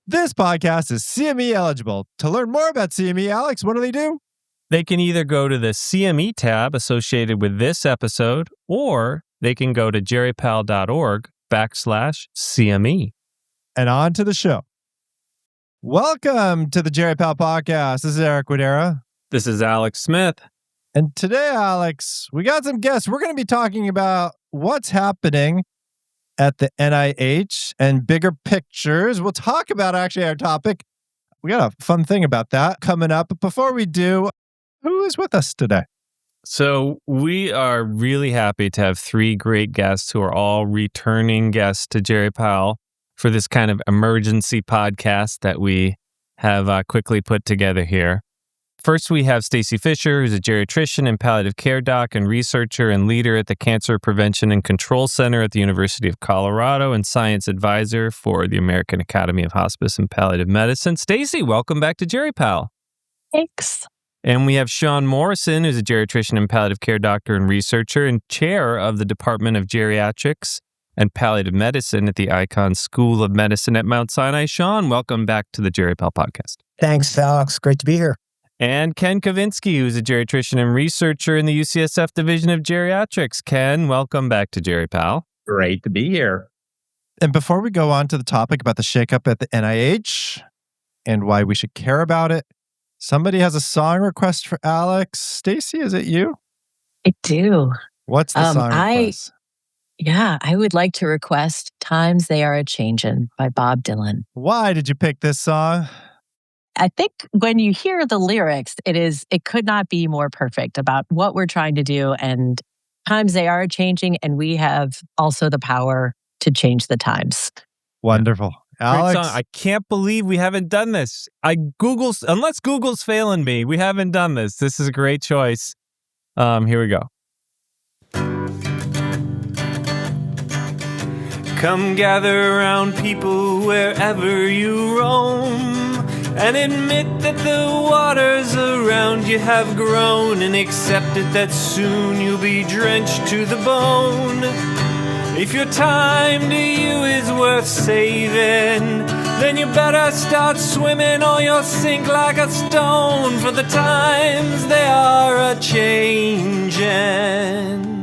This podcast is CME eligible. To learn more about CME, Alex, what do they do? They can either go to the CME tab associated with this episode, or they can go to geripal.org/CME. And on to the show. Welcome to the Geripal podcast. This is Eric Widera. This is Alex Smith. And today, Alex, we got some guests. We're going to be talking about what's happening at the NIH and bigger pictures. We'll talk about actually our topic. We got a fun thing about that coming up. But before we do, who is with us today? So we are really happy to have three great guests who are all returning guests to Geripal for this kind of emergency podcast that we have quickly put together here. First, we have Stacy Fischer, who's a geriatrician and palliative care doc and researcher and leader at the Cancer Prevention and Control Center at the University of Colorado and science advisor for the American Academy of Hospice and Palliative Medicine. Stacy, welcome back to Geripal. Thanks. And we have Sean Morrison, who's a geriatrician and palliative care doctor and researcher and chair of the Department of Geriatrics and Palliative Medicine at the Icahn School of Medicine at Mount Sinai. Sean, welcome back to the Geripal podcast. Thanks, Alex. Great to be here. And Ken Covinsky, who's a geriatrician and researcher in the UCSF Division of Geriatrics. Ken, welcome back to Geripal. Great to be here. And before we go on to the topic about the shakeup at the NIH and why we should care about it, somebody has a song request for Alex. Stacy, is it you? I do. What's the song request? I would like to request Times They Are A-Changin' by Bob Dylan. Why did you pick this song? I think when you hear the lyrics, it could not be more perfect about what we're trying to do, and times they are changing, and we have also the power to change the times. Wonderful. Alex? Great song. I can't believe we haven't done this. Unless Google's failing me, we haven't done this. This is a great choice. Here we go. Come gather around people wherever you roam, and admit that the waters around you have grown, and accept it that soon you'll be drenched to the bone. If your time to you is worth saving, then you better start swimming or you'll sink like a stone, for the times they are a-changin'.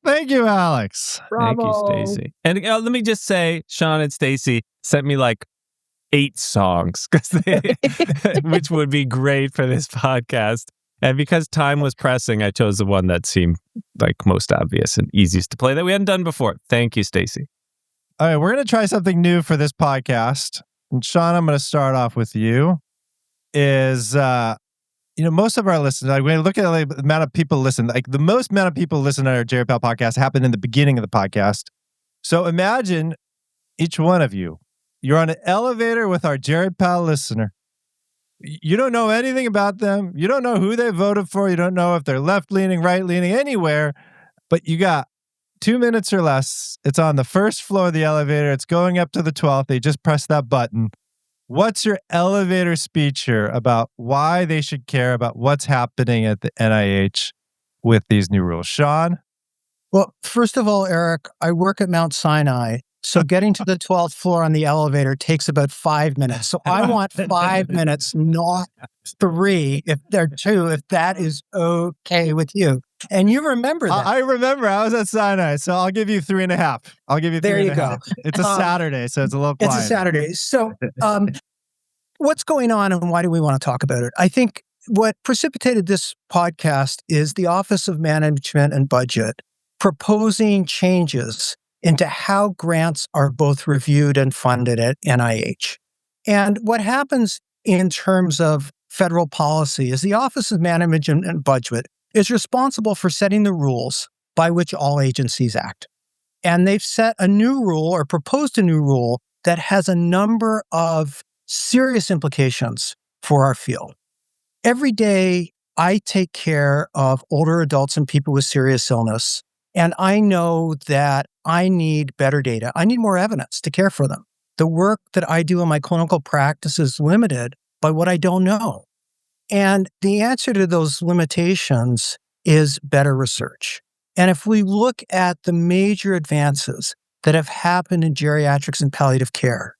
Thank you, Alex. Bravo. Thank you, Stacy. And let me just say, Sean and Stacy sent me like 8 songs, which would be great for this podcast. And because time was pressing, I chose the one that seemed like most obvious and easiest to play that we hadn't done before. Thank you, Stacy. All right, we're going to try something new for this podcast. And Sean, I'm going to start off with you. Most of our listeners, like when we look at the amount of people listen, like the most amount of people listen to our Geripal podcast happened in the beginning of the podcast. So imagine each one of you, you're on an elevator with our Geripal listener. You don't know anything about them. You don't know who they voted for. You don't know if they're left-leaning, right-leaning, anywhere. But you got 2 minutes or less. It's on the first floor of the elevator. It's going up to the 12th. They just press that button. What's your elevator speech here about why they should care about what's happening at the NIH with these new rules? Sean? Well, first of all, Eric, I work at Mount Sinai, so getting to the 12th floor on the elevator takes about 5 minutes. So I want 5 minutes, not 3, if they're 2, if that is okay with you. And you remember that. I remember. I was at Sinai, so I'll give you 3.5. I'll give you 3.5. There you go. It's a Saturday, so it's a little quiet. It's a Saturday. So what's going on and why do we want to talk about it? I think what precipitated this podcast is the Office of Management and Budget proposing changes into how grants are both reviewed and funded at NIH. And what happens in terms of federal policy is the Office of Management and Budget is responsible for setting the rules by which all agencies act. And they've set a new rule or proposed a new rule that has a number of serious implications for our field. Every day, I take care of older adults and people with serious illness, and I know that I need better data. I need more evidence to care for them. The work that I do in my clinical practice is limited by what I don't know. And the answer to those limitations is better research. And if we look at the major advances that have happened in geriatrics and palliative care,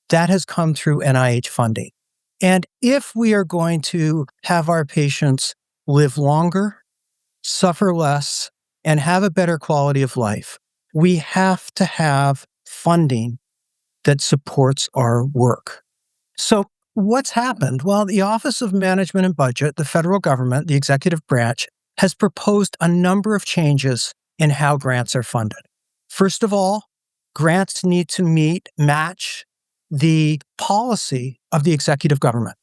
that has come through NIH funding. And if we are going to have our patients live longer, suffer less, and have a better quality of life, we have to have funding that supports our work. So what's happened? Well, the Office of Management and Budget, the federal government, the executive branch, has proposed a number of changes in how grants are funded. First of all, grants need to match the policy of the executive government.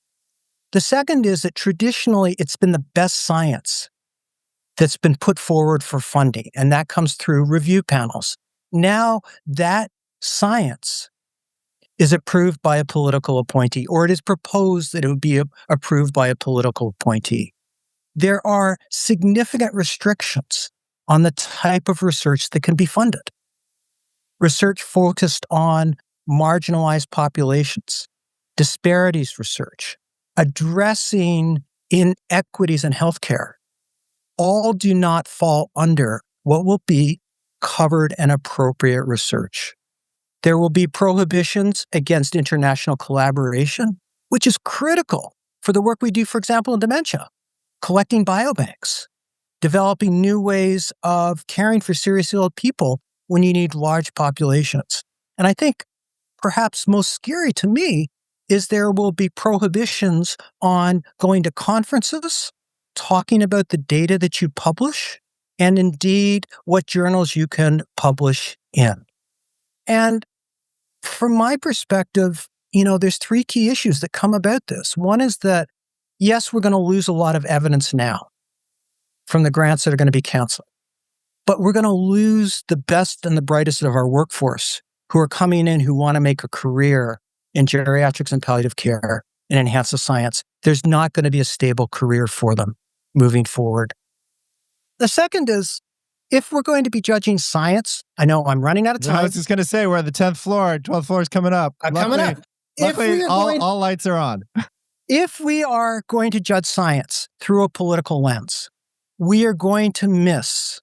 The second is that traditionally it's been the best science that's been put forward for funding, and that comes through review panels. Now that science is approved by a political appointee, or it is proposed that it would be approved by a political appointee. There are significant restrictions on the type of research that can be funded. Research focused on marginalized populations, disparities research, addressing inequities in healthcare, all do not fall under what will be covered and appropriate research. There will be prohibitions against international collaboration, which is critical for the work we do, for example, in dementia, collecting biobanks, developing new ways of caring for seriously ill people when you need large populations. And I think perhaps most scary to me is there will be prohibitions on going to conferences, talking about the data that you publish, and indeed what journals you can publish in. And from my perspective, there's three key issues that come about this. One is that, yes, we're going to lose a lot of evidence now from the grants that are going to be canceled, but we're going to lose the best and the brightest of our workforce who are coming in who want to make a career in geriatrics and palliative care and enhance the science. There's not going to be a stable career for them moving forward. The second is, if we're going to be judging science, I know I'm running out of time. I was just going to say, we're at the 10th floor, 12th floor is coming up. Luckily, all lights are on. If we are going to judge science through a political lens, we are going to miss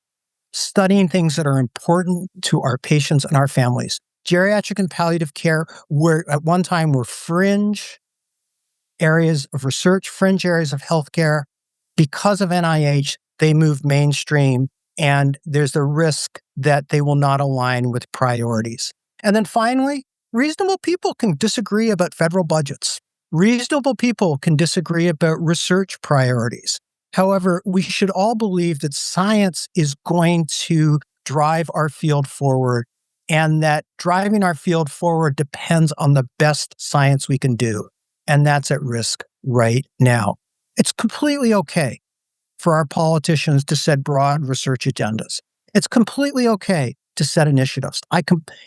studying things that are important to our patients and our families. Geriatric and palliative care at one time were fringe areas of research, fringe areas of healthcare. Because of NIH, they moved mainstream, and there's the risk that they will not align with priorities. And then finally, reasonable people can disagree about federal budgets. Reasonable people can disagree about research priorities. However, we should all believe that science is going to drive our field forward, and that driving our field forward depends on the best science we can do. And that's at risk right now. It's completely okay for our politicians to set broad research agendas. It's completely okay to set initiatives.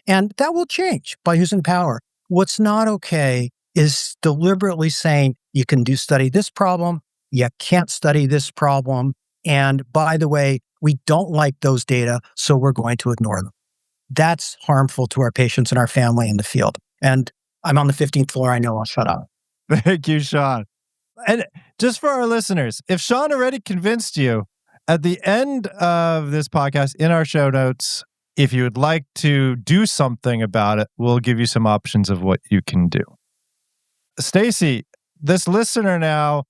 And that will change by using power. What's not okay is deliberately saying you can study this problem, you can't study this problem, and by the way, we don't like those data, so we're going to ignore them. That's harmful to our patients and our family in the field. And I'm on the 15th floor. I know I'll shut up. Thank you, Sean. And just for our listeners, if Sean already convinced you, at the end of this podcast, in our show notes, if you would like to do something about it, we'll give you some options of what you can do. Stacy, this listener now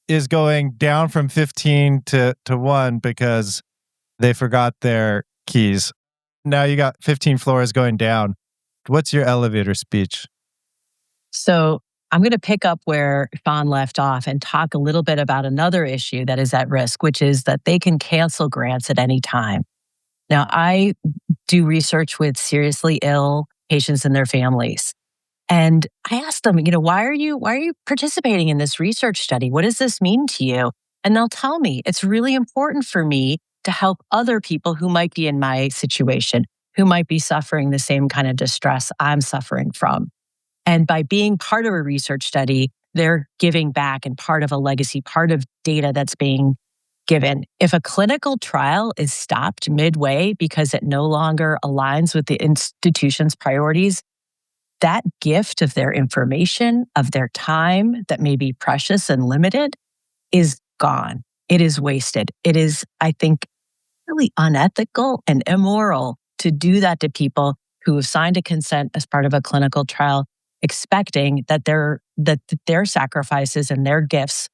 is going down from 15 to 1 because they forgot their keys. Now you got 15 floors going down. What's your elevator speech? So I'm going to pick up where Sean left off and talk a little bit about another issue that is at risk, which is that they can cancel grants at any time. Now, I do research with seriously ill patients and their families. And I asked them, why are you participating in this research study? What does this mean to you? And they'll tell me it's really important for me to help other people who might be in my situation, who might be suffering the same kind of distress I'm suffering from. And by being part of a research study, they're giving back and part of a legacy, part of data that's being given. If a clinical trial is stopped midway because it no longer aligns with the institution's priorities, that gift of their information, of their time that may be precious and limited, is gone. It is wasted. It is, I think, really unethical and immoral to do that to people who have signed a consent as part of a clinical trial, expecting that their sacrifices and their gifts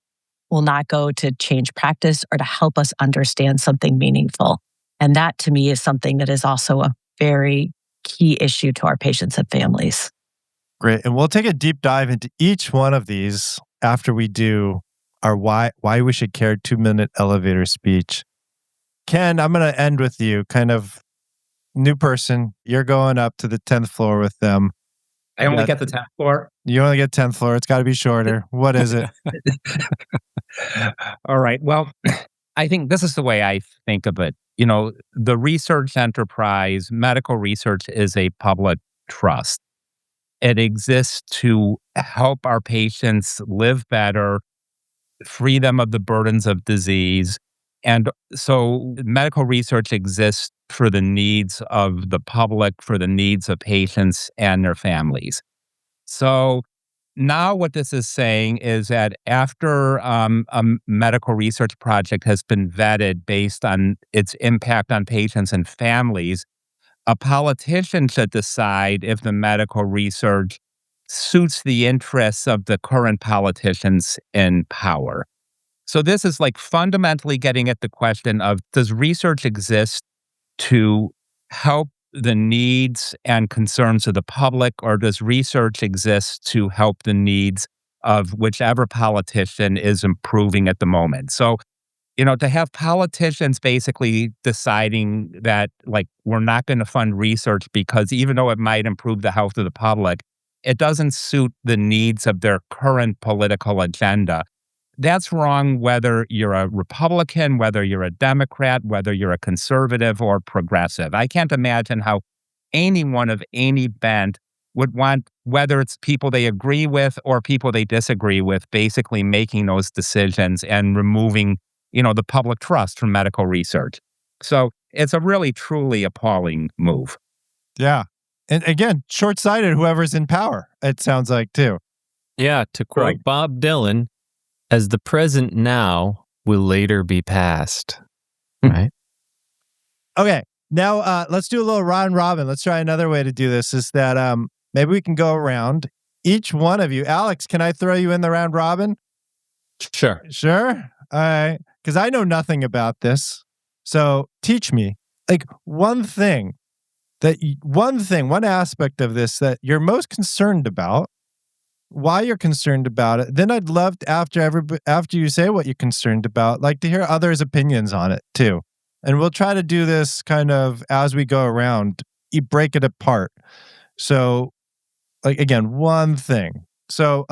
will not go to change practice or to help us understand something meaningful. And that to me is something that is also a very key issue to our patients and families. Great. And we'll take a deep dive into each one of these after we do our why we should care 2-minute elevator speech. Ken, I'm going to end with you, kind of new person. You're going up to the 10th floor with them. I only get the 10th floor. You only get 10th floor. It's got to be shorter. What is it? All right. Well, I think this is the way I think of it. The research enterprise, medical research is a public trust. It exists to help our patients live better, free them of the burdens of disease. And so medical research exists for the needs of the public, for the needs of patients and their families. So now what this is saying is that after a medical research project has been vetted based on its impact on patients and families, a politician should decide if the medical research suits the interests of the current politicians in power. So this is like fundamentally getting at the question of, does research exist to help the needs and concerns of the public, or does research exist to help the needs of whichever politician is improving at the moment? So, to have politicians basically deciding that, like, we're not going to fund research because even though it might improve the health of the public, it doesn't suit the needs of their current political agenda. That's wrong whether you're a Republican, whether you're a Democrat, whether you're a conservative or progressive. I can't imagine how anyone of any bent would want, whether it's people they agree with or people they disagree with, basically making those decisions and removing, the public trust from medical research. So it's a really, truly appalling move. Yeah. And again, short-sighted, whoever's in power, it sounds like, too. Yeah, to quote Right. Bob Dylan, as the present now will later be past. Right? Okay. Now, let's do a little round robin. Let's try another way to do this, is that maybe we can go around. Each one of you. Alex, can I throw you in the round robin? Sure. Sure? All right. Because I know nothing about this. So teach me, like, one aspect of this that you're most concerned about, why you're concerned about it. Then I'd love to, after you say what you're concerned about, like to hear others' opinions on it too. And we'll try to do this kind of as we go around, you break it apart. So, like, again, one thing. So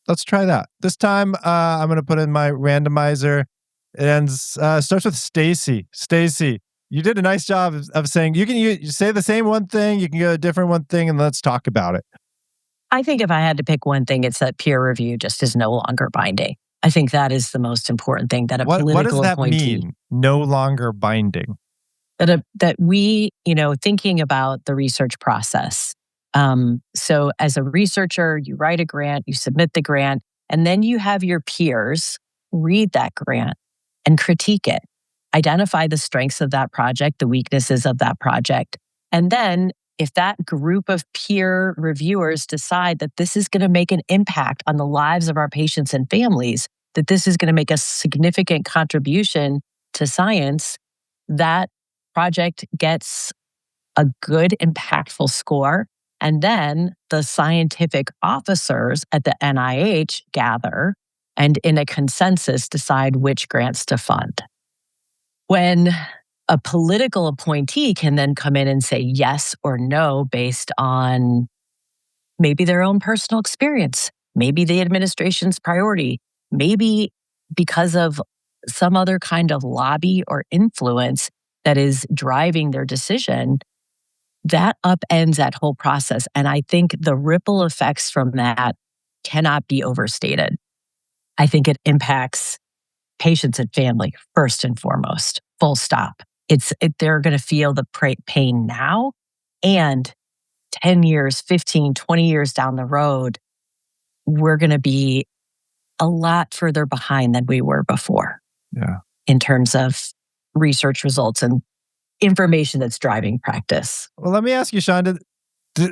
let's try that. This time I'm going to put in my randomizer. It starts with Stacy. Stacy, you did a nice job of saying you say the same one thing, you can go a different one thing, and let's talk about it. I think if I had to pick one thing, it's that peer review just is no longer binding. I think that is the most important thing, that a political What does that appointee mean? No longer binding. that we, thinking about the research process. So as a researcher, you write a grant, you submit the grant, and then you have your peers read that grant and critique it, identify the strengths of that project, the weaknesses of that project. And then if that group of peer reviewers decide that this is going to make an impact on the lives of our patients and families, that this is going to make a significant contribution to science, that project gets a good, impactful score. And then the scientific officers at the NIH gather and in a consensus decide which grants to fund. When a political appointee can then come in and say yes or no based on maybe their own personal experience, maybe the administration's priority, maybe because of some other kind of lobby or influence that is driving their decision, that upends that whole process. And I think the ripple effects from that cannot be overstated. I think it impacts patients and family first and foremost, full stop. They're going to feel the pain now, and 10 years, 15, 20 years down the road, we're going to be a lot further behind than we were before. Yeah. In terms of research results and information that's driving practice. Well, let me ask you, Sean,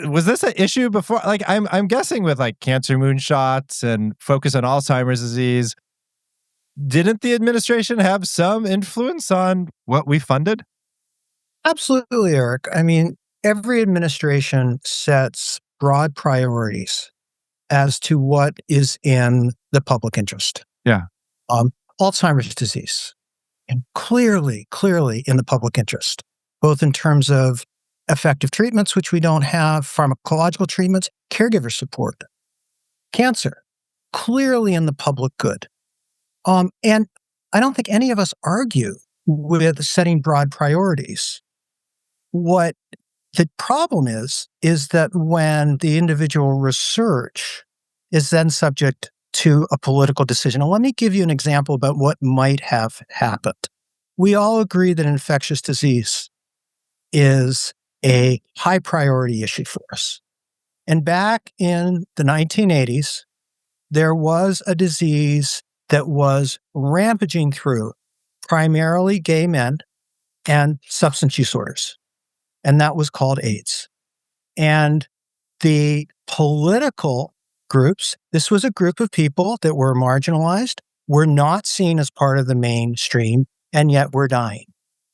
was this an issue before? Like, I'm guessing with like cancer moonshots and focus on Alzheimer's disease, didn't the administration have some influence on what we funded? Absolutely, Eric. I mean, every administration sets broad priorities as to what is in the public interest. Yeah. Alzheimer's disease, and clearly in the public interest, both in terms of effective treatments, which we don't have, pharmacological treatments, caregiver support. Cancer, clearly in the public good. And I don't think any of us argue with setting broad priorities. What the problem is that when the individual research is then subject to a political decision. And let me give you an example about what might have happened. We all agree that infectious disease is a high priority issue for us. And back in the 1980s, there was a disease that was rampaging through primarily gay men and substance use disorders. And that was called AIDS. And the political groups, this was a group of people that were marginalized, were not seen as part of the mainstream, and yet were dying.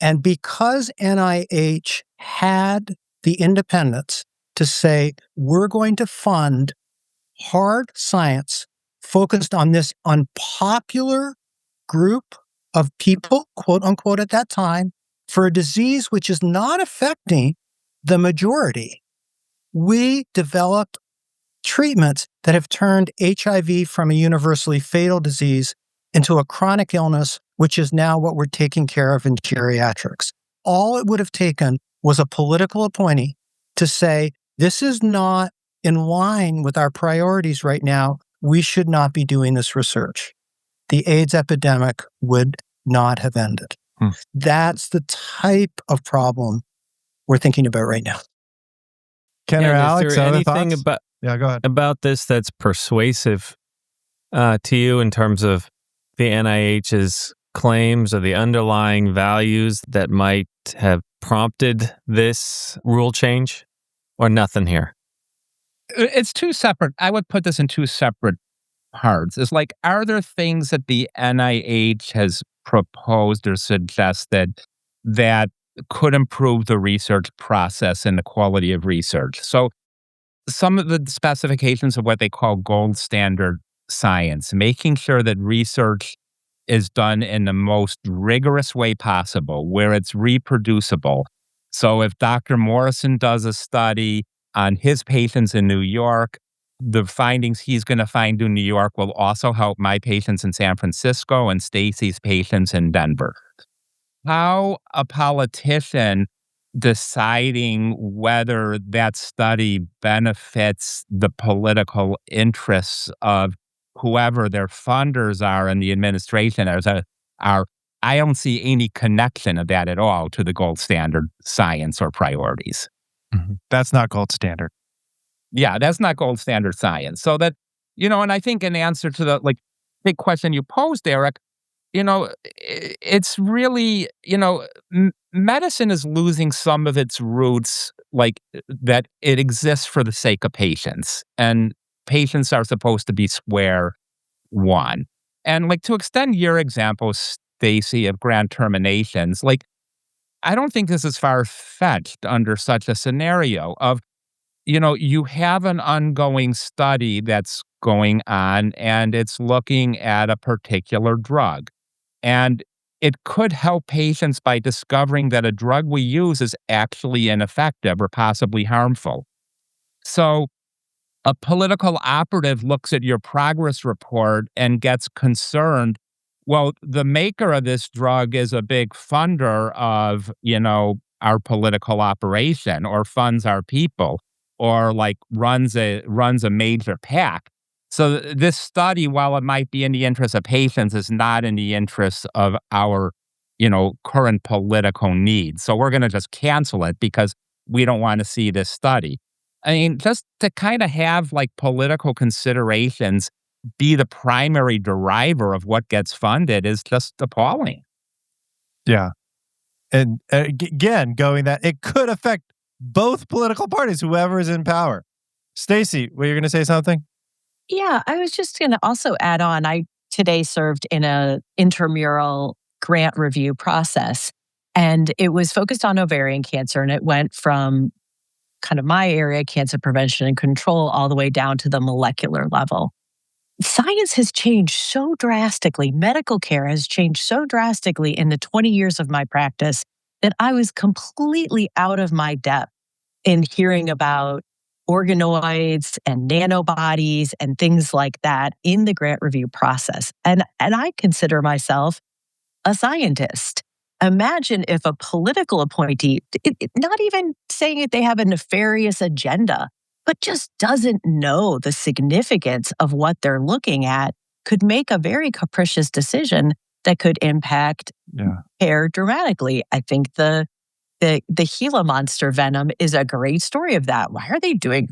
And because NIH had the independence to say, we're going to fund hard science focused on this unpopular group of people, quote unquote, at that time, for a disease which is not affecting the majority, we developed treatments that have turned HIV from a universally fatal disease into a chronic illness, which is now what we're taking care of in geriatrics. All it would have taken was a political appointee to say, this is not in line with our priorities right now. We should not be doing this research. The AIDS epidemic would not have ended. That's the type of problem we're thinking about right now. Ken or Alex, is there other anything thoughts? Yeah, go ahead. about this that's persuasive to you in terms of the NIH's claims or the underlying values that might have prompted this rule change, or nothing here? It's two separate. I would put this in two separate parts. It's like, are there things that the NIH has proposed or suggested that could improve the research process and the quality of research? So some of the specifications of what they call gold standard science, making sure that research is done in the most rigorous way possible, where it's reproducible. So if Dr. Morrison does a study on his patients in New York, the findings he's going to find in New York will also help my patients in San Francisco and Stacy's patients in Denver. How a politician deciding whether that study benefits the political interests of whoever their funders are in the administration are I don't see any connection of that at all to the gold standard science or priorities. Mm-hmm. That's not gold standard. Yeah, that's not gold standard science. So that, and I think in answer to the big question you posed, Eric, it's really, medicine is losing some of its roots, that it exists for the sake of patients, and patients are supposed to be square one. And to extend your example, Stacy, of grant terminations, I don't think this is far-fetched under such a scenario of, you have an ongoing study that's going on, and it's looking at a particular drug. And it could help patients by discovering that a drug we use is actually ineffective or possibly harmful. So a political operative looks at your progress report and gets concerned. Well, the maker of this drug is a big funder of, our political operation, or funds our people, or runs a major PAC. So this study, while it might be in the interest of patients, is not in the interest of our, current political needs. So we're going to just cancel it because we don't want to see this study. I mean, just to kind of have political considerations be the primary driver of what gets funded is just appalling. Yeah. And again, going that it could affect both political parties, whoever is in power. Stacy, were you going to say something? Yeah, I was just going to also add on. I today served in a intramural grant review process, and it was focused on ovarian cancer, and it went from kind of my area, cancer prevention and control, all the way down to the molecular level. Science has changed so drastically. Medical care has changed so drastically in the 20 years of my practice that I was completely out of my depth in hearing about organoids and nanobodies and things like that in the grant review process. And I consider myself a scientist. Imagine if a political appointee, not even saying that they have a nefarious agenda, but just doesn't know the significance of what they're looking at, could make a very capricious decision that could impact care dramatically. I think the Gila monster venom is a great story of that. Why are they doing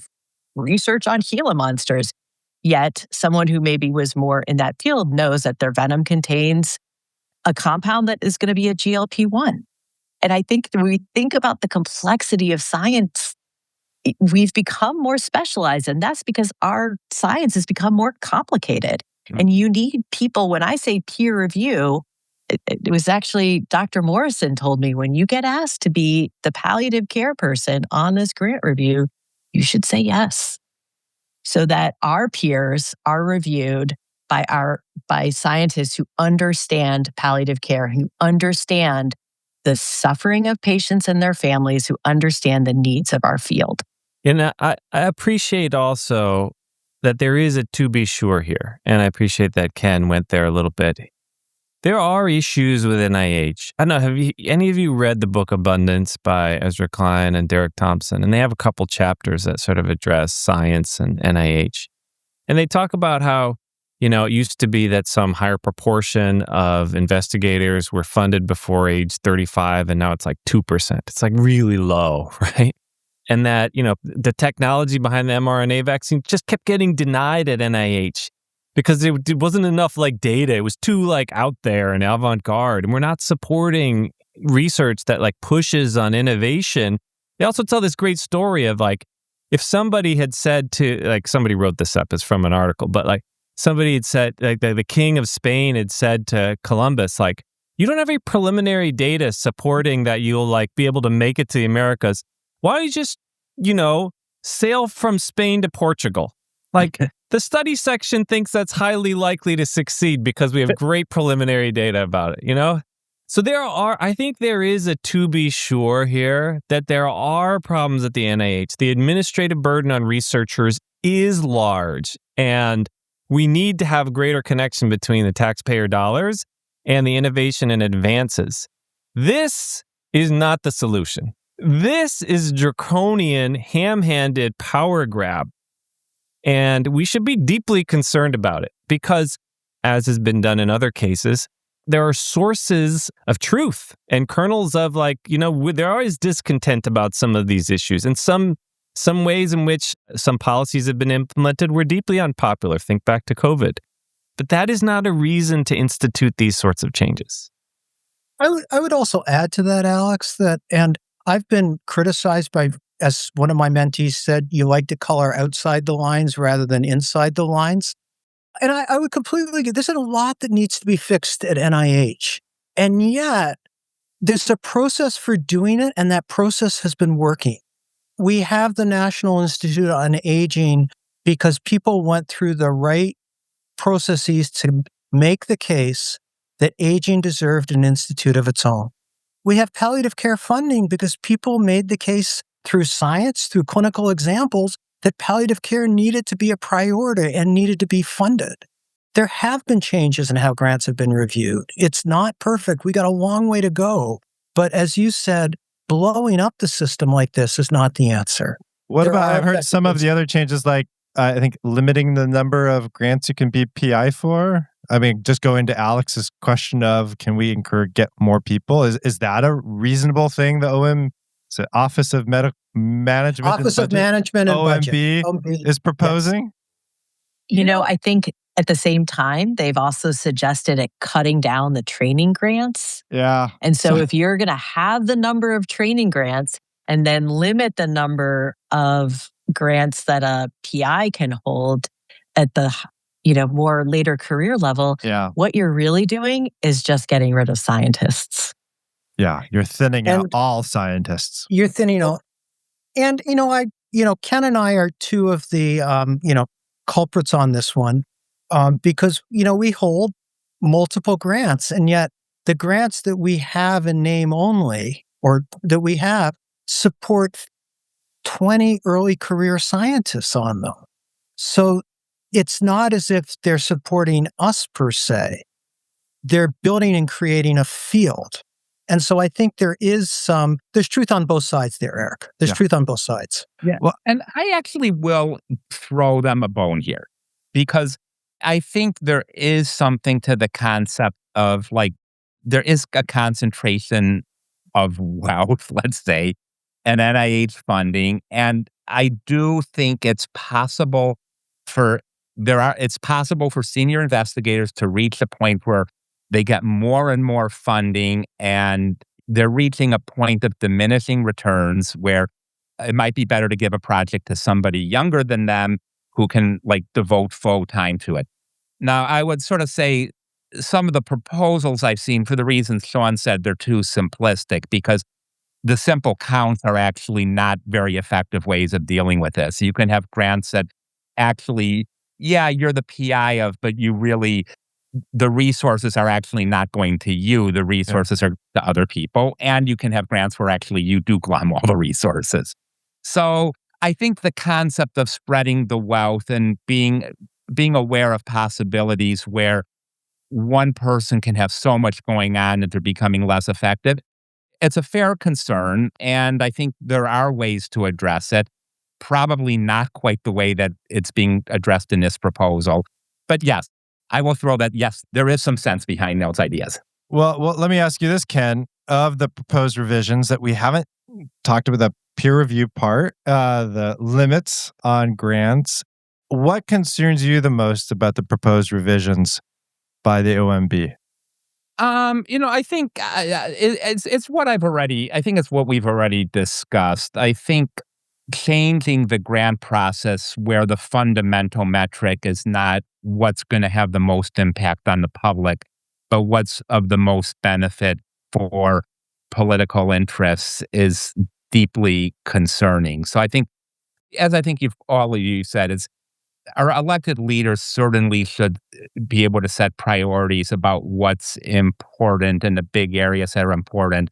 research on Gila monsters? Yet someone who maybe was more in that field knows that their venom contains a compound that is going to be a GLP-1. And I think when we think about the complexity of science, we've become more specialized, and that's because our science has become more complicated. And you need people. When I say peer review, it was actually Dr. Morrison told me, when you get asked to be the palliative care person on this grant review, you should say yes, so that our peers are reviewed by scientists who understand palliative care, who understand the suffering of patients and their families, who understand the needs of our field. And I appreciate also that there is a to be sure here. And I appreciate that Ken went there a little bit. There are issues with NIH. I don't know, have any of you read the book Abundance by Ezra Klein and Derek Thompson? And they have a couple chapters that sort of address science and NIH. And they talk about how, it used to be that some higher proportion of investigators were funded before age 35, and now it's like 2%. It's like really low, right? And that, the technology behind the mRNA vaccine just kept getting denied at NIH because it wasn't enough data. It was too out there and avant-garde. And we're not supporting research that pushes on innovation. They also tell this great story of if somebody had said to, somebody wrote this up, it's from an article, but somebody had said, the king of Spain had said to Columbus, you don't have any preliminary data supporting that you'll be able to make it to the Americas. Why don't you just, sail from Spain to Portugal? The study section thinks that's highly likely to succeed because we have great preliminary data about it, So I think there is a to be sure here that there are problems at the NIH. The administrative burden on researchers is large, and we need to have greater connection between the taxpayer dollars and the innovation and advances. This is not the solution. This is draconian, ham-handed power grab. And we should be deeply concerned about it because, as has been done in other cases, there are sources of truth and kernels of there always discontent about some of these issues. And some ways in which some policies have been implemented were deeply unpopular. Think back to COVID. But that is not a reason to institute these sorts of changes. I would also add to that, Alex, and I've been criticized as one of my mentees said, you like to color outside the lines rather than inside the lines. And I would completely agree. There's a lot that needs to be fixed at NIH. And yet, there's a process for doing it, and that process has been working. We have the National Institute on Aging because people went through the right processes to make the case that aging deserved an institute of its own. We have palliative care funding because people made the case through science, through clinical examples, that palliative care needed to be a priority and needed to be funded. There have been changes in how grants have been reviewed. It's not perfect. We got a long way to go. But as you said, blowing up the system like this is not the answer. I've heard some of the other changes, I think limiting the number of grants you can be PI for. I mean, just going to Alex's question of, can we get more people? Is that a reasonable thing? The Office of Medical Management Office of Management and Budget is proposing? I think at the same time, they've also suggested it cutting down the training grants. Yeah. And so if you're going to have the number of training grants and then limit the number of grants that a PI can hold at the more later career level, what you're really doing is just getting rid of scientists. Yeah, you're thinning out all scientists. You're thinning out. And, Ken and I are two of the, culprits on this one because, we hold multiple grants. And yet the grants that we have in name only or that we have support 20 early career scientists on them. So it's not as if they're supporting us per se. They're building and creating a field. And so I think there's truth on both sides there, Eric. There's truth on both sides. Yeah. Well, and I actually will throw them a bone here because I think there is something to the concept of there is a concentration of wealth, let's say, and NIH funding. And I do think it's possible for senior investigators to reach a point where they get more and more funding and they're reaching a point of diminishing returns where it might be better to give a project to somebody younger than them who can devote full time to it. Now, I would sort of say some of the proposals I've seen, for the reasons Sean said, they're too simplistic because the simple counts are actually not very effective ways of dealing with this. You can have grants that actually, you're the PI of, but the resources are actually not going to you. The resources are to other people. And you can have grants where actually you do glom all the resources. So I think the concept of spreading the wealth and being aware of possibilities where one person can have so much going on that they're becoming less effective, it's a fair concern. And I think there are ways to address it. Probably not quite the way that it's being addressed in this proposal. But yes, I will throw that. Yes, there is some sense behind those ideas. Well, let me ask you this, Ken. Of the proposed revisions that we haven't talked about the peer review part, the limits on grants, what concerns you the most about the proposed revisions by the OMB? I think it's what it's what we've already discussed. I think changing the grant process where the fundamental metric is not what's going to have the most impact on the public, but what's of the most benefit for political interests is deeply concerning. So I think, as all of you said, our elected leaders certainly should be able to set priorities about what's important and the big areas that are important.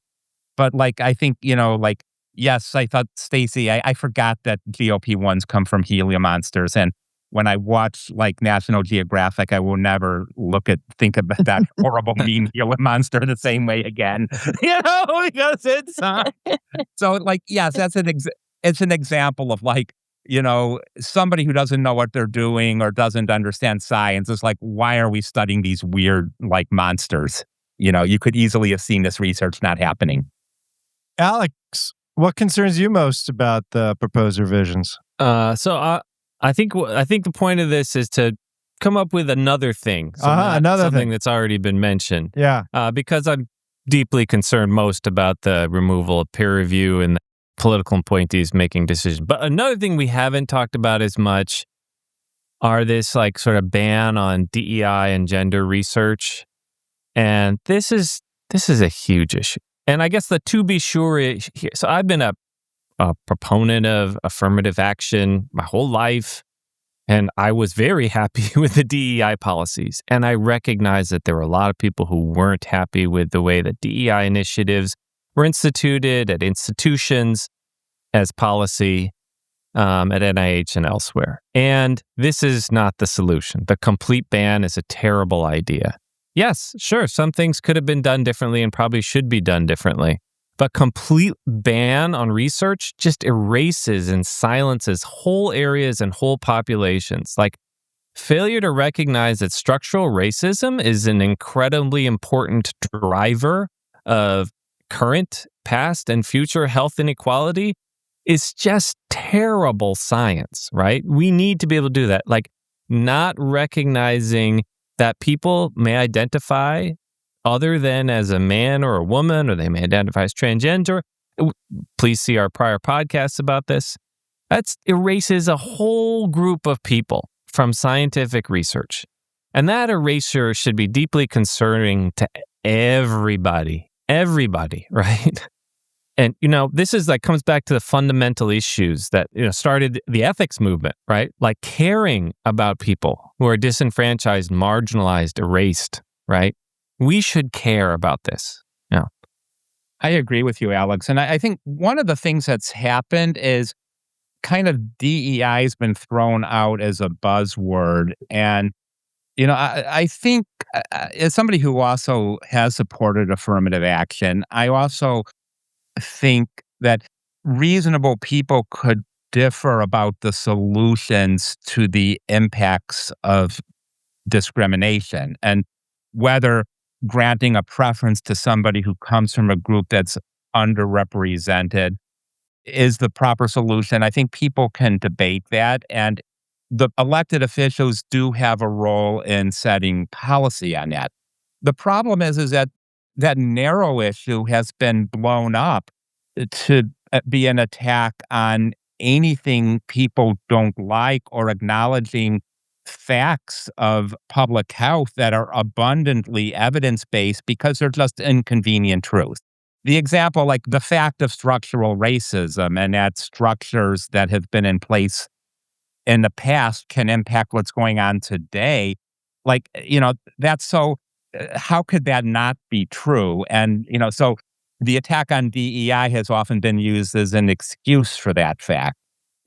But I think, yes, I thought, Stacy, I forgot that GOP ones come from Gila monsters. And when I watch National Geographic, I will never think about that horrible mean Gila monster the same way again. Because it's so yes, it's an example of somebody who doesn't know what they're doing or doesn't understand science is why are we studying these weird monsters? You could easily have seen this research not happening. Alex, what concerns you most about the proposed revisions? I think the point of this is to come up with another thing, something that's already been mentioned. Yeah, because I'm deeply concerned most about the removal of peer review and political appointees making decisions. But another thing we haven't talked about as much are this sort of ban on DEI and gender research, and this is a huge issue. And I guess the to be sure is here. So I've been a proponent of affirmative action my whole life, and I was very happy with the DEI policies. And I recognize that there were a lot of people who weren't happy with the way that DEI initiatives were instituted at institutions as policy at NIH and elsewhere. And this is not the solution. The complete ban is a terrible idea. Yes, sure, some things could have been done differently and probably should be done differently. But complete ban on research just erases and silences whole areas and whole populations. Failure to recognize that structural racism is an incredibly important driver of current, past, and future health inequality is just terrible science, right? We need to be able to do that. not recognizing that people may identify other than as a man or a woman, or they may identify as transgender. Please see our prior podcasts about this. That erases a whole group of people from scientific research. And that erasure should be deeply concerning to everybody, right? And, this is comes back to the fundamental issues that, started the ethics movement, right? Like caring about people who are disenfranchised, marginalized, erased, right? We should care about this. Yeah. I agree with you, Alex. And I think one of the things that's happened is kind of DEI has been thrown out as a buzzword. And, I think as somebody who also has supported affirmative action, I also think that reasonable people could differ about the solutions to the impacts of discrimination and whether granting a preference to somebody who comes from a group that's underrepresented is the proper solution. I think people can debate that, and the elected officials do have a role in setting policy on that. The problem is that narrow issue has been blown up to be an attack on anything people don't like or acknowledging facts of public health that are abundantly evidence-based because they're just inconvenient truth. The example, like the fact of structural racism and that structures that have been in place in the past can impact what's going on today. That's so, how could that not be true? And, so the attack on DEI has often been used as an excuse for that fact.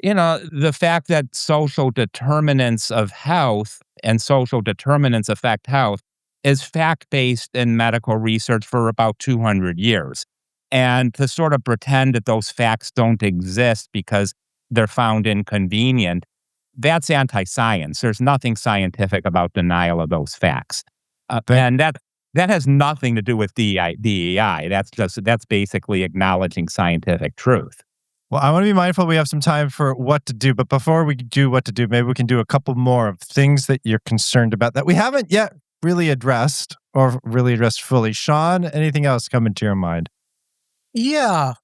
The fact that social determinants of health and social determinants affect health is fact-based in medical research for about 200 years. And to sort of pretend that those facts don't exist because they're found inconvenient, that's anti-science. There's nothing scientific about denial of those facts. And that has nothing to do with DEI. That's basically acknowledging scientific truth. Well, I want to be mindful we have some time for what to do, but before we do what to do, maybe we can do a couple more of things that you're concerned about that we haven't yet really addressed or really addressed fully. Sean, anything else coming to your mind? Yeah.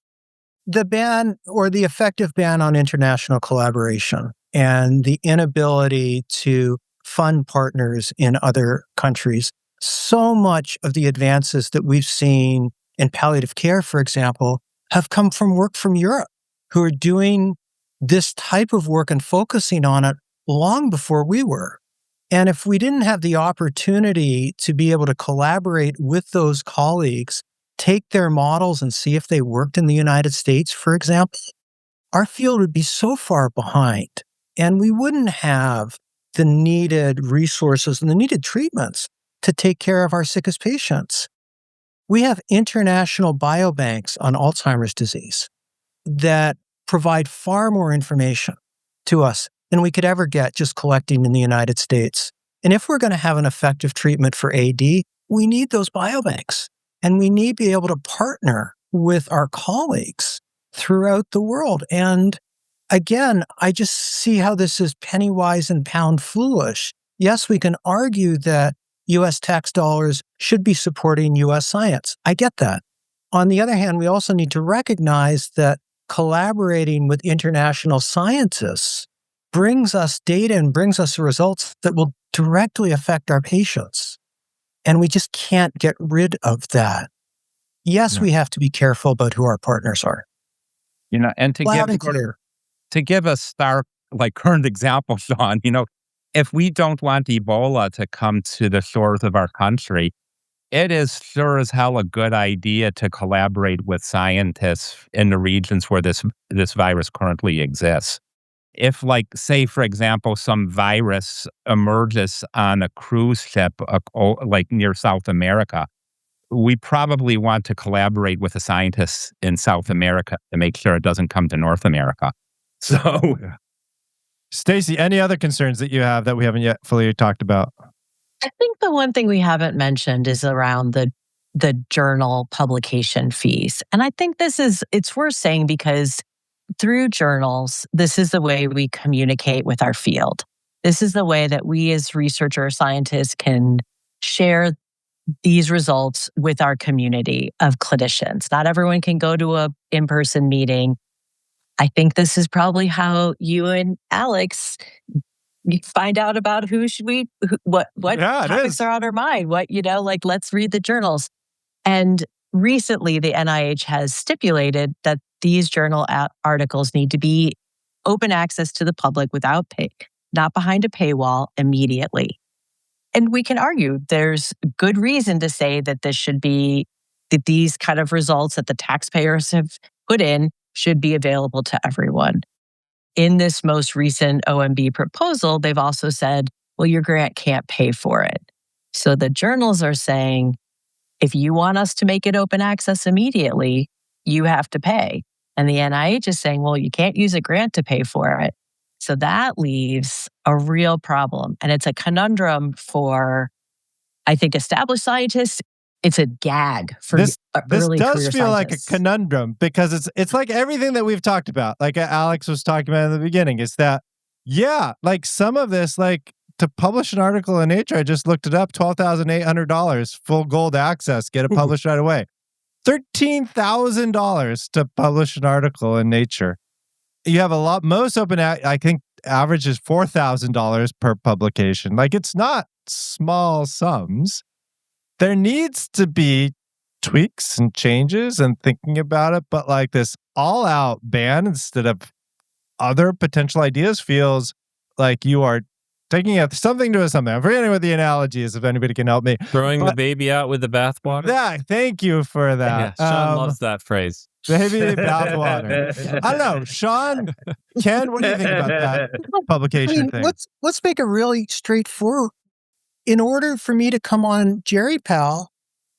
The ban or the effective ban on international collaboration and the inability to fund partners in other countries. So much of the advances that we've seen in palliative care, for example, have come from work from Europe, who are doing this type of work and focusing on it long before we were. And if we didn't have the opportunity to be able to collaborate with those colleagues, take their models and see if they worked in the United States, for example, our field would be so far behind, and we wouldn't have the needed resources and the needed treatments to take care of our sickest patients. We have international biobanks on Alzheimer's disease that provide far more information to us than we could ever get just collecting in the United States. And if we're going to have an effective treatment for AD, we need those biobanks. And we need to be able to partner with our colleagues throughout the world. And again, I just see how this is penny wise and pound foolish. Yes, we can argue that U.S. tax dollars should be supporting U.S. science. I get that. On the other hand, we also need to recognize that collaborating with international scientists brings us data and brings us results that will directly affect our patients. And we just can't get rid of that. Yes, we have to be careful about who our partners are. And to give a stark, current example, Sean, if we don't want Ebola to come to the shores of our country, it is sure as hell a good idea to collaborate with scientists in the regions where this virus currently exists. If, say, for example, some virus emerges on a cruise ship, near South America, we probably want to collaborate with the scientists in South America to make sure it doesn't come to North America. So, Stacy, any other concerns that you have that we haven't yet fully talked about? I think the one thing we haven't mentioned is around the journal publication fees. And I think it's worth saying because through journals, this is the way we communicate with our field. This is the way that we as researchers, scientists can share these results with our community of clinicians. Not everyone can go to a in-person meeting. I think this is probably how you and Alex find out about what topics are on our mind. Let's read the journals. And recently, the NIH has stipulated that these journal articles need to be open access to the public without pay, not behind a paywall immediately. And we can argue there's good reason to say that that these kind of results that the taxpayers have put in should be available to everyone. In this most recent OMB proposal, they've also said, well, your grant can't pay for it. So the journals are saying, if you want us to make it open access immediately, you have to pay. And the NIH is saying, well, you can't use a grant to pay for it. So that leaves a real problem. And it's a conundrum for, I think, established scientists. It's a gag for this early does career feel scientists. like a conundrum because it's like everything that we've talked about, like Alex was talking about in the beginning, is that, like some of this, like to publish an article in Nature, I just looked it up, $12,800, full gold access, get it published right away. $13,000 to publish an article in Nature. You have most open, I think average is $4,000 per publication. Like it's not small sums. There needs to be tweaks and changes and thinking about it, but like this all-out ban instead of other potential ideas feels like you are taking something to something. I'm forgetting what the analogy is, if anybody can help me. Throwing the baby out with the bathwater? Yeah, thank you for that. Yeah, Sean loves that phrase. Baby bathwater. I don't know. Sean, Ken, what do you think about that publication thing? Let's make it really straightforward. In order for me to come on Jerry Pal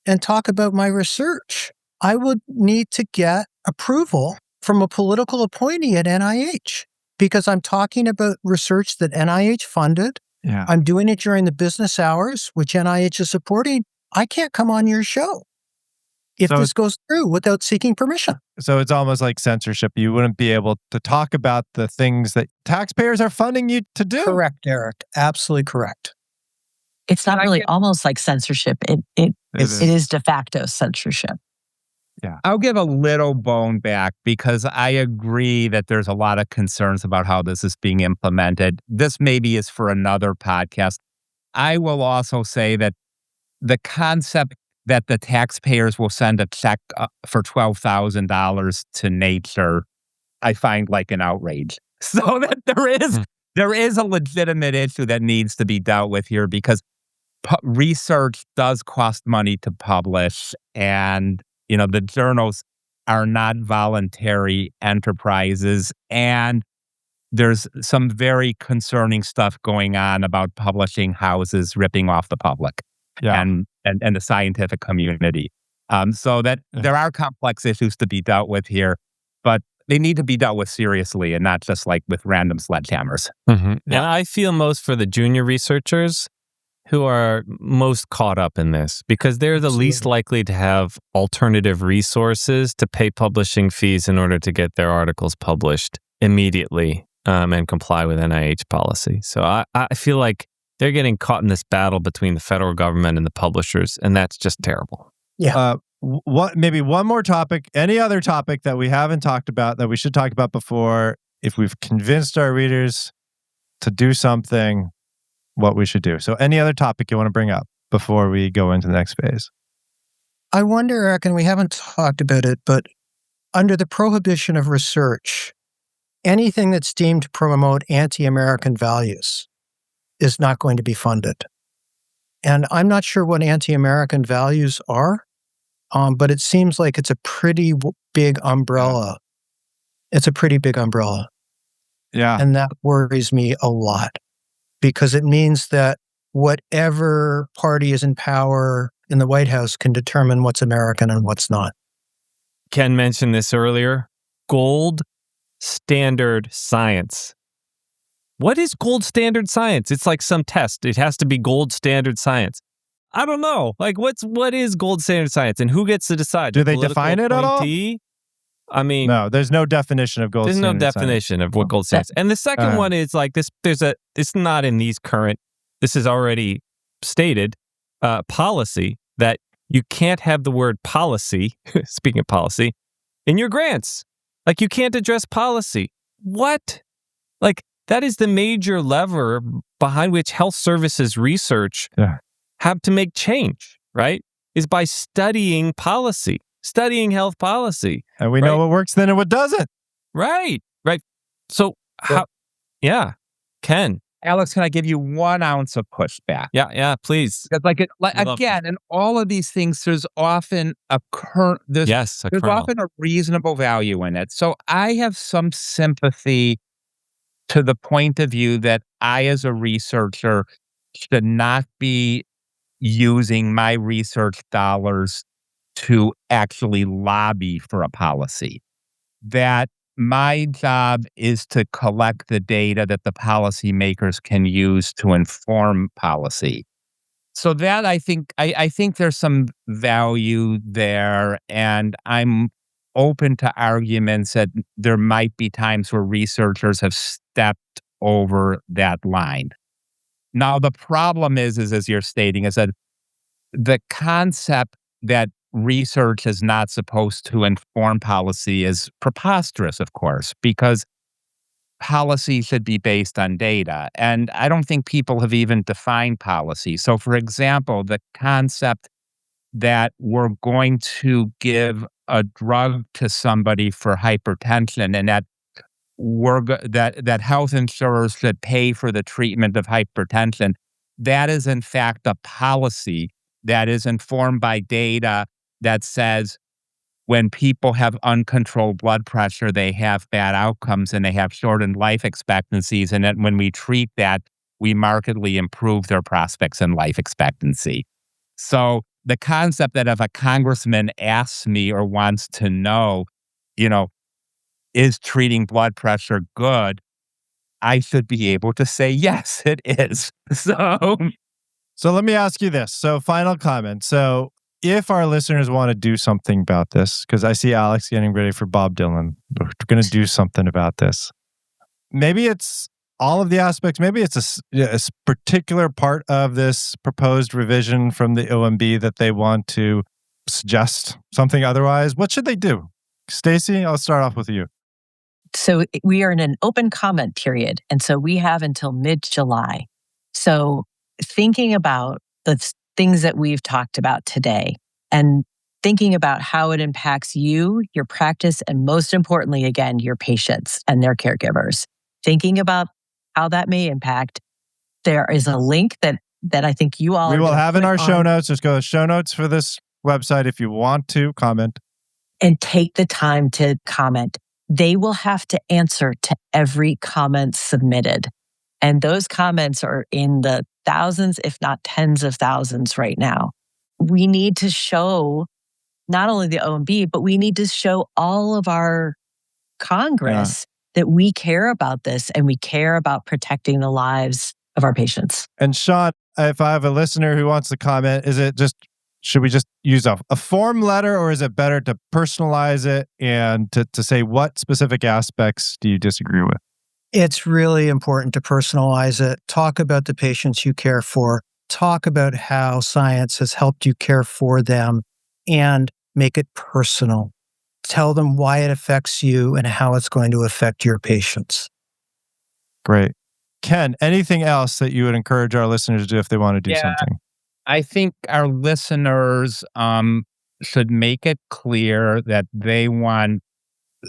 and talk about my research, I would need to get approval from a political appointee at NIH because I'm talking about research that NIH funded. Yeah. I'm doing it during the business hours, which NIH is supporting. I can't come on your show if this goes through without seeking permission. So it's almost like censorship. You wouldn't be able to talk about the things that taxpayers are funding you to do. Correct, Eric. Absolutely correct. It's not really almost like censorship. It is de facto censorship. Yeah. I'll give a little bone back because I agree that there's a lot of concerns about how this is being implemented. This maybe is for another podcast. I will also say that the concept that the taxpayers will send a check for $12,000 to Nature, I find like an outrage. So that there is a legitimate issue that needs to be dealt with here because research does cost money to publish, and the journals are not voluntary enterprises, and there's some very concerning stuff going on about publishing houses ripping off the public and the scientific community. So that there are complex issues to be dealt with here, but they need to be dealt with seriously and not just like with random sledgehammers. Mm-hmm. Yeah. And I feel most for the junior researchers who are most caught up in this because they're the least likely to have alternative resources to pay publishing fees in order to get their articles published immediately and comply with NIH policy. So I feel like they're getting caught in this battle between the federal government and the publishers, and that's just terrible. Yeah. Maybe one more topic, any other topic that we haven't talked about that we should talk about before, if we've convinced our readers to do something, what we should do. So any other topic you want to bring up before we go into the next phase? I wonder, Eric, and we haven't talked about it, but under the prohibition of research, anything that's deemed to promote anti-American values is not going to be funded. And I'm not sure what anti-American values are, but it seems like it's a pretty big umbrella. It's a pretty big umbrella. Yeah. And that worries me a lot because it means that whatever party is in power in the White House can determine what's American and what's not. Ken mentioned this earlier. Gold standard science. What is gold standard science? It's like some test. It has to be gold standard science. I don't know. Like, what is gold standard science and who gets to decide? Do they define it at all? I mean, No, there's no definition of gold there's no standard science. definition of what gold standard is. And the second one is like this, it's not in these current, this is already stated, policy that you can't have the word policy, speaking of policy, in your grants. Like you can't address policy. What? Like that is the major lever behind which health services research have to make change, right? Is by studying policy, studying health policy. And we know what works then and what doesn't. Right. So how, Ken. Alex, can I give you 1 ounce of pushback? Yeah, please. Because again, in all of these things, there's often there's often a reasonable value in it. So I have some sympathy to the point of view that I, as a researcher, should not be using my research dollars to actually lobby for a policy. That my job is to collect the data that the policymakers can use to inform policy. So that I think there's some value there, and I'm open to arguments that there might be times where researchers have stepped over that line. Now the problem is as you're stating, is that the concept that research is not supposed to inform policy is preposterous, of course, because policy should be based on data. And I don't think people have even defined policy. So, for example, the concept that we're going to give a drug to somebody for hypertension and that health insurers should pay for the treatment of hypertension, that is in fact a policy that is informed by data that says when people have uncontrolled blood pressure, they have bad outcomes and they have shortened life expectancies. And that when we treat that, we markedly improve their prospects in life expectancy. So the concept that if a congressman asks me or wants to know, is treating blood pressure good, I should be able to say, yes, it is. So let me ask you this. So final comment. So if our listeners want to do something about this, because I see Alex getting ready for Bob Dylan, we're going to do something about this. Maybe it's all of the aspects. Maybe it's a particular part of this proposed revision from the OMB that they want to suggest something otherwise. What should they do? Stacy, I'll start off with you. So we are in an open comment period. And so we have until mid-July. So thinking about the things that we've talked about today and thinking about how it impacts you, your practice, and most importantly, again, your patients and their caregivers. Thinking about how that may impact. There is a link that I think you all we will have in our show notes. Just go to show notes for this website if you want to comment. And take the time to comment. They will have to answer to every comment submitted. And those comments are in the thousands, if not tens of thousands right now. We need to show not only the OMB, but we need to show all of our Congress that we care about this and we care about protecting the lives of our patients. And Sean, if I have a listener who wants to comment, should we just use a form letter, or is it better to personalize it and to say what specific aspects do you disagree with? It's really important to personalize it. Talk about the patients you care for. Talk about how science has helped you care for them and make it personal. Tell them why it affects you and how it's going to affect your patients. Great. Ken, anything else that you would encourage our listeners to do if they want to do something? I think our listeners should make it clear that they want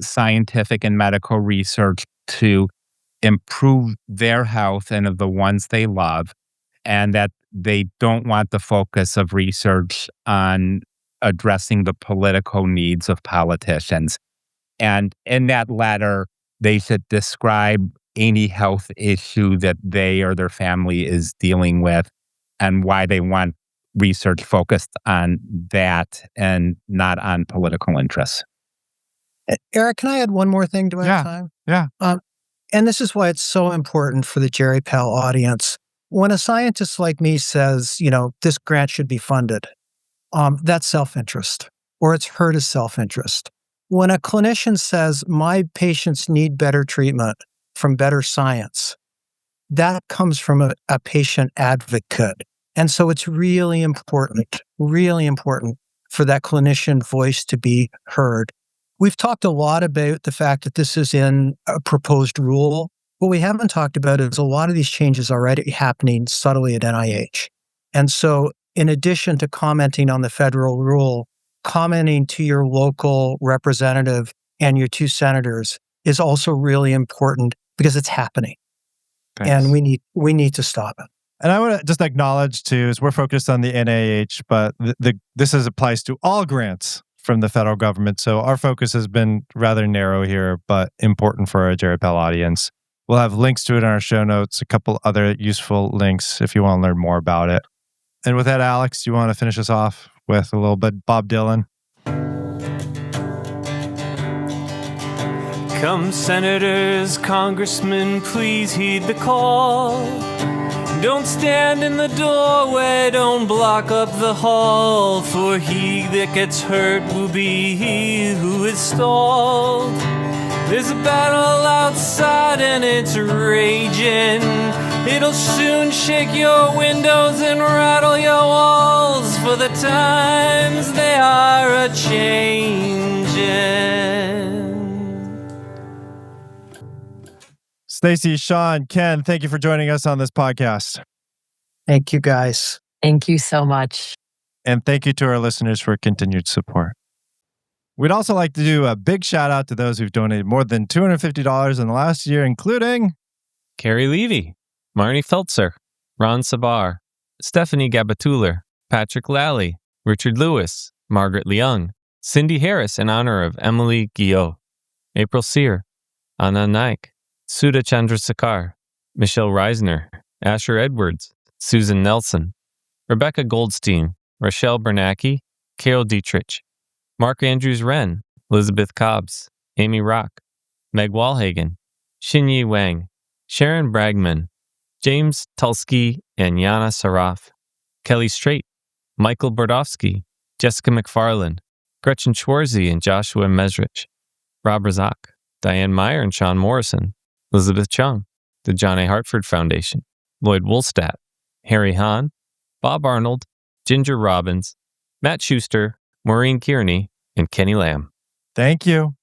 scientific and medical research to improve their health and of the ones they love, and that they don't want the focus of research on addressing the political needs of politicians. And in that letter, they should describe any health issue that they or their family is dealing with and why they want research focused on that and not on political interests. Eric, can I add one more thing? Do I have time? Yeah. And this is why it's so important for the Jerry Powell audience. When a scientist like me says, this grant should be funded, that's self-interest, or it's heard as self-interest. when a clinician says, my patients need better treatment from better science, that comes from a patient advocate. And so it's really important for that clinician voice to be heard. We've talked a lot about the fact that this is in a proposed rule. What we haven't talked about is a lot of these changes already happening subtly at NIH. And so in addition to commenting on the federal rule, commenting to your local representative and your 2 senators is also really important because it's happening. Thanks. And we need to stop it. And I want to just acknowledge too, is we're focused on the NIH, but this applies to all grants from the federal government. So our focus has been rather narrow here, but important for our Jerry Pell audience. We'll have links to it in our show notes, a couple other useful links if you want to learn more about it. And with that, Alex, you want to finish us off with a little bit Bob Dylan? Come, senators, congressmen, please heed the call. Don't stand in the doorway, don't block up the hall, for he that gets hurt will be he who is stalled. There's a battle outside and it's raging. It'll soon shake your windows and rattle your walls, for the times they are a-changin'. Stacy, Sean, Ken, thank you for joining us on this podcast. Thank you, guys. Thank you so much. And thank you to our listeners for continued support. We'd also like to do a big shout out to those who've donated more than $250 in the last year, including Carrie Levy, Marnie Feltzer, Ron Sabar, Stephanie Gabatuller, Patrick Lally, Richard Lewis, Margaret Leung, Cindy Harris in honor of Emily Guillot, April Sear, Anna Naik, Sudha Chandrasekhar, Michelle Reisner, Asher Edwards, Susan Nelson, Rebecca Goldstein, Rochelle Bernacki, Carol Dietrich, Mark Andrews Wren, Elizabeth Cobbs, Amy Rock, Meg Walhagen, Xinyi Wang, Sharon Bragman, James Tulsky and Yana Saraf, Kelly Strait, Michael Bordowski, Jessica McFarland, Gretchen Schwarzy and Joshua Mesrich, Rob Razak, Diane Meyer and Sean Morrison, Elizabeth Chung, the John A. Hartford Foundation, Lloyd Woolstat, Harry Hahn, Bob Arnold, Ginger Robbins, Matt Schuster, Maureen Kearney, and Kenny Lamb. Thank you.